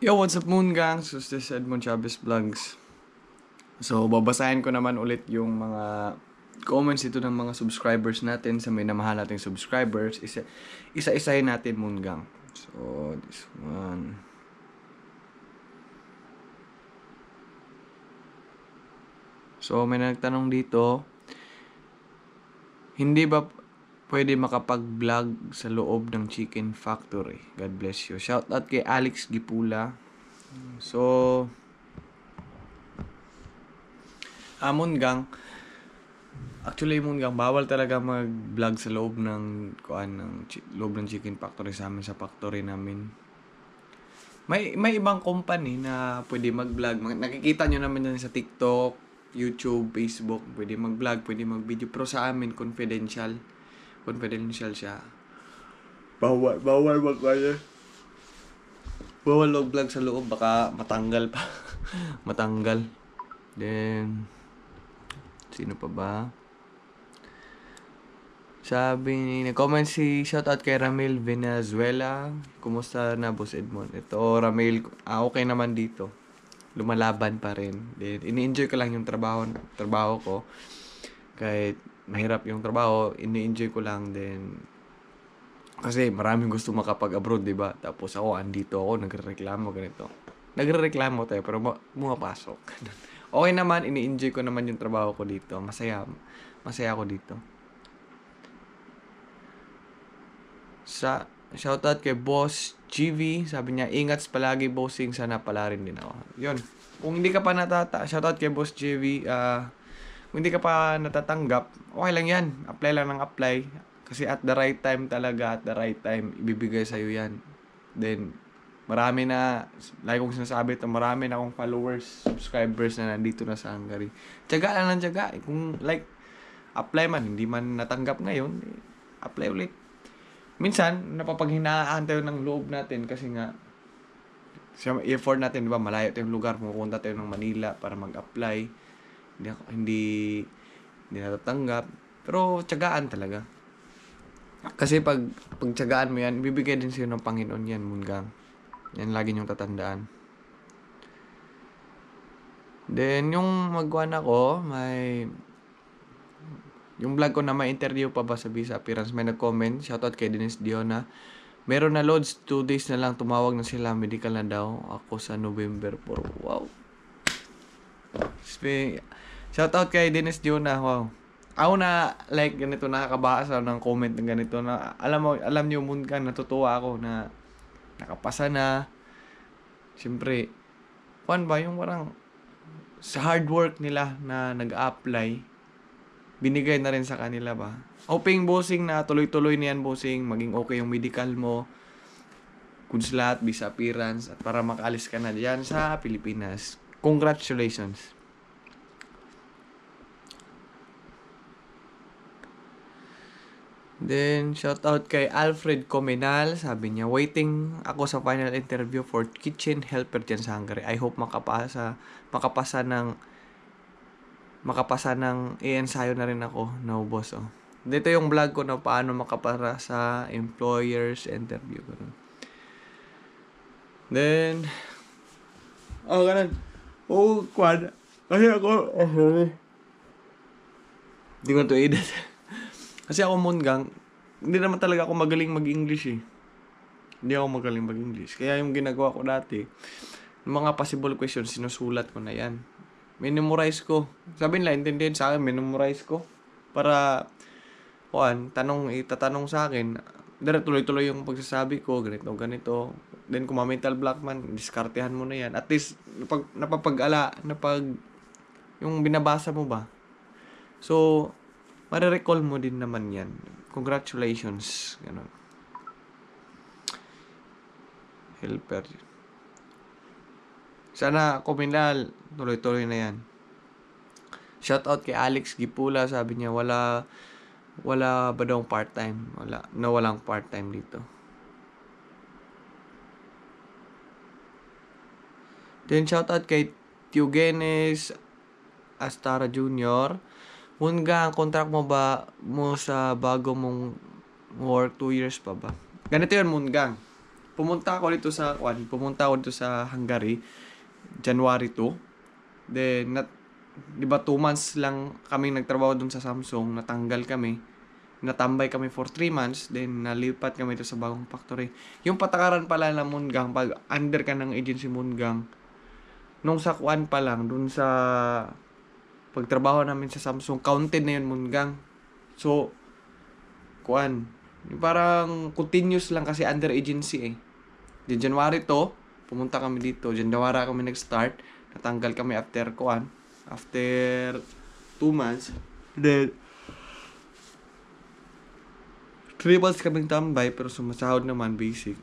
Yo, what's up Moon Gang? So, this is Edmond Chavez Vlogs. So, babasahin ko naman ulit yung mga comments ito ng mga subscribers natin sa may namahal nating subscribers. Isa-isahin natin Moon Gang. So, this one. So, may nagtanong dito, hindi ba pwede makapag-vlog sa loob ng Chicken Factory? God bless you. Shout out kay Alex Gipula. So, Moon Actually, Moon bawal talaga mag-vlog sa loob ng loob ng Chicken Factory sa amin, sa factory namin. May ibang company na pwede mag-vlog. Nakikita nyo naman yan sa TikTok, YouTube, Facebook. Pwede mag-vlog, pwede mag-video. Pero sa amin, confidential. Confidential siya. Bawal mag-vlog. Bawal mag-vlog sa loob. Baka matanggal pa. Matanggal. Then, sino pa ba? Sabi, nag-comment si shoutout kay Ramil Venezuela. Kumusta na, Boss Edmond? Ito, Ramil, okay naman dito. Lumalaban pa rin. Then, ini-enjoy ko lang yung trabaho ko. Kahit mahirap yung trabaho, ini-enjoy ko lang. Then, kasi maraming gusto makapag-abroad, diba? Tapos ako, andito ako, nagrereklamo, ganito. Nagrereklamo tayo, pero pumapasok. Okay naman, ini-enjoy ko naman yung trabaho ko dito. Masaya ako dito. Sa shoutout kay Boss GV, sabi niya, ingat palagi bossing, sana pala rin din ako. Yun. Kung hindi ka pa shoutout kay Boss GV, kung hindi ka pa natatanggap, okay lang yan. Apply lang ng apply. Kasi at the right time talaga, at the right time, ibibigay sa'yo yan. Then, marami na, like kong sinasabi ito, marami na akong followers, subscribers na nandito na sa Hungary. Tiyaga lang ng tiyaga. Kung like, apply man, hindi man natanggap ngayon, apply ulit. Minsan, napapaghinaan tayo ng loob natin kasi nga, effort natin, diba, malayo tayong lugar, pumunta tayo ng Manila para mag-apply. Hindi natatanggap. Pero, tiyagaan talaga. Kasi pag tiyagaan mo yan, bibigay din sa'yo ng Panginoon yan, Mungang. Yan lagi niyong tatandaan. Then, yung magwan ako, yung vlog ko na may interview pa ba sa Visa Appearance, may nag-comment, shoutout kay Dennis Diona. Meron na loads, 2 days na lang, tumawag na sila, medical na daw. Ako sa November 4. Wow. Shoutout kay Dennis Diona, wow. Ako na, like, ganito, nakakabasa ng comment ng ganito na, alam niyo, Mungang, natutuwa ako na nakapasa na. Siyempre, yung parang sa hard work nila na nag-apply, binigay na rin sa kanila ba. Hoping, bossing, na tuloy-tuloy na yan, bossing. Maging okay yung medical mo. Goods lahat, Visa Appearance. At para makaalis ka na dyan sa Pilipinas. Congratulations. Then, shout out kay Alfred Comenal. Sabi niya, waiting ako sa final interview for kitchen helper dyan sa Hungary. I hope makapasa ng i-ensayo na rin ako. No, boss, oh. Dito yung vlog ko na paano makapara sa employer's interview. Then, ganun. Kwan. Kasi ako, sorry. Hindi ko to edit. Kasi ako, Mungang, hindi naman talaga ako magaling mag-English eh. Hindi ako magaling mag-English. Kaya yung ginagawa ko dati, yung mga possible questions, sinusulat ko na yan. Minumorize ko. Sabi nila, intindihin sa akin, minumorize ko. Para, itatanong sa akin, tuloy-tuloy yung pagsasabi ko, ganito. Then, kung ma-mental block man, diskartehan mo na yan. At least, yung binabasa mo ba? So, marirecall mo din naman yan. Congratulations. Ganun. Helper. Sana, kuminal, tuloy-tuloy na yan. Shoutout kay Alex Gipula. Sabi niya, wala ba daw part-time? Walang part-time dito. Then, shoutout kay Tiogenes Astara Jr. Mungang, contract mo sa bago mong work 2 years pa ba? Ganito yun, Mungang. pumunta ako dito sa Hungary, January 2. Then, 'di ba 2 months lang kami nagtrabaho dun sa Samsung, natanggal kami. Natambay kami for 3 months, then nalipat kami dito sa bagong factory. Yung patakaran pala ng Moongang, pag under ka ng agency Moongang, nung sa kuan pa lang, dun sa pagtrabaho namin sa Samsung, counted na yun Moongang. So, kuan, yung parang continuous lang kasi under agency eh. Di January to, pumunta kami dito. January kami nag-start. Natanggal kami after kuan. After 2 months. Then, 3 months kaming tambay pero sumasahod naman basic.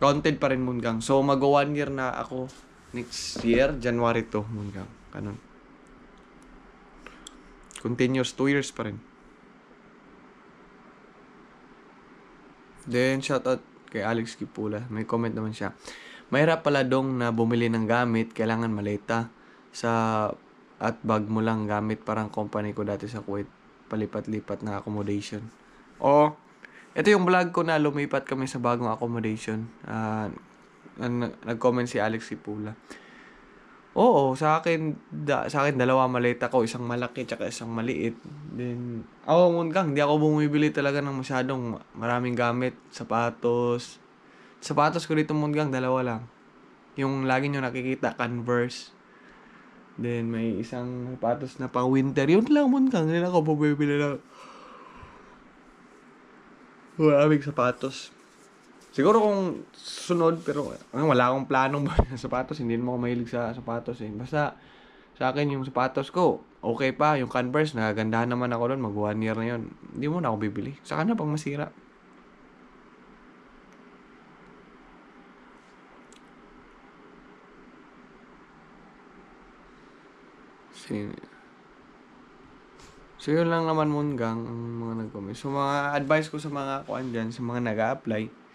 Counted pa rin Moongang. So, mag 1 year na ako next year, January to Moongang. Ganun. Continuous 2 years pa rin. Then, shoutout kay Alex Kipula. May comment naman siya. Mahirap pala dong na bumili ng gamit. Kailangan maleta. At bag mo lang gamit. Parang company ko dati sa Kuwait. Palipat-lipat na accommodation. Ito yung vlog ko na lumipat kami sa bagong accommodation. Nag-comment si Alex Kipula. Oo, sa akin dalawa maleta ko, isang malaki tsaka isang maliit. Then, Moongang, hindi ako bumibili talaga ng masyadong maraming gamit, sapatos. Sapatos ko dito Moongang, dalawa lang. Yung lagi nyo nakikita, Converse. Then, may isang sapatos na pang winter. Yun lang Moongang, hindi ako bumibili ng maraming sapatos. Siguro kung sunod, pero wala akong planong ng sapatos. Hindi naman ako mahilig sa sapatos eh. Basta sa akin yung sapatos ko, okay pa. Yung Converse, nagagandahan naman ako doon. Mag 1 year na yun. Hindi mo na ako bibili. Saka na pang masira. So yun lang naman Moongang ang mga nag-comment. So mga advice ko sa mga kuan dyan, sa mga nag-a-apply.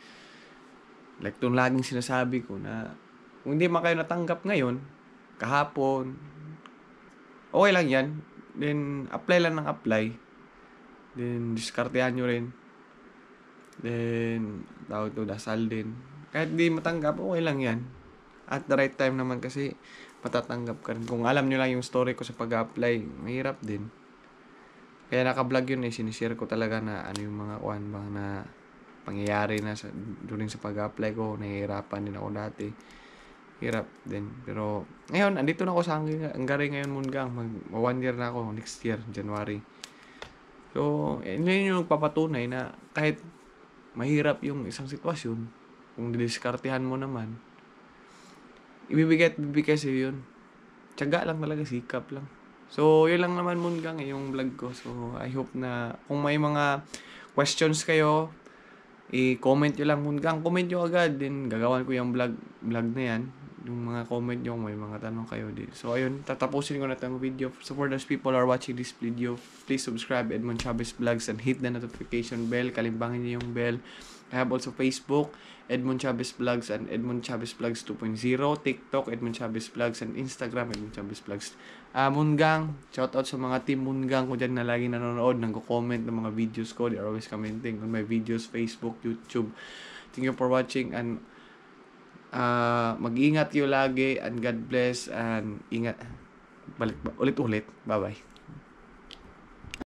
Like itong laging sinasabi ko na kung hindi man kayo natanggap ngayon, kahapon, okay lang yan. Then, apply lang ng apply. Then, diskartehan nyo rin. Then, dasal din. Kahit di matanggap, okay lang yan. At the right time naman kasi matatanggap ka rin. Kung alam nyo lang yung story ko sa pag-apply, mahirap din. Kaya naka-vlog yun eh. Sinishare ko talaga na ano yung mga na pangyayari na during sa pag-apply ko. Nahihirapan din ako dati. Hirap din. Pero ngayon, andito na ako sa Hungary ngayon Moongang. Mag 1 year na ako next year, January. So, yun yung papatunay na kahit mahirap yung isang sitwasyon, kung didiskartehan mo naman, ibibigay sa'yo yun. Tiyaga lang talaga, sikap lang. So, yun lang naman Moongang yung vlog ko. So, I hope na kung may mga questions kayo, i-comment nyo lang Moongang. Comment nyo agad. Then, gagawan ko yung vlog na yan. Yung mga comment nyo, may mga tanong kayo din. So, ayun, tatapusin ko na itong video. So, for those people who are watching this video, please subscribe Edmond Chavez Vlogs and hit the notification bell. Kalimbangin nyo yung bell. I have also Facebook, Edmond Chavez Vlogs and Edmond Chavez Vlogs 2.0, TikTok, Edmond Chavez Vlogs, and Instagram, Edmond Chavez Vlogs. Moongang, shoutout sa mga team Moongang ko dyan na lagi nanonood, nag-comment ng mga videos ko. They're always commenting on my videos, Facebook, YouTube. Thank you for watching and mag-ingat kayo lagi and God bless and ingat. Ulit-ulit. Bye-bye.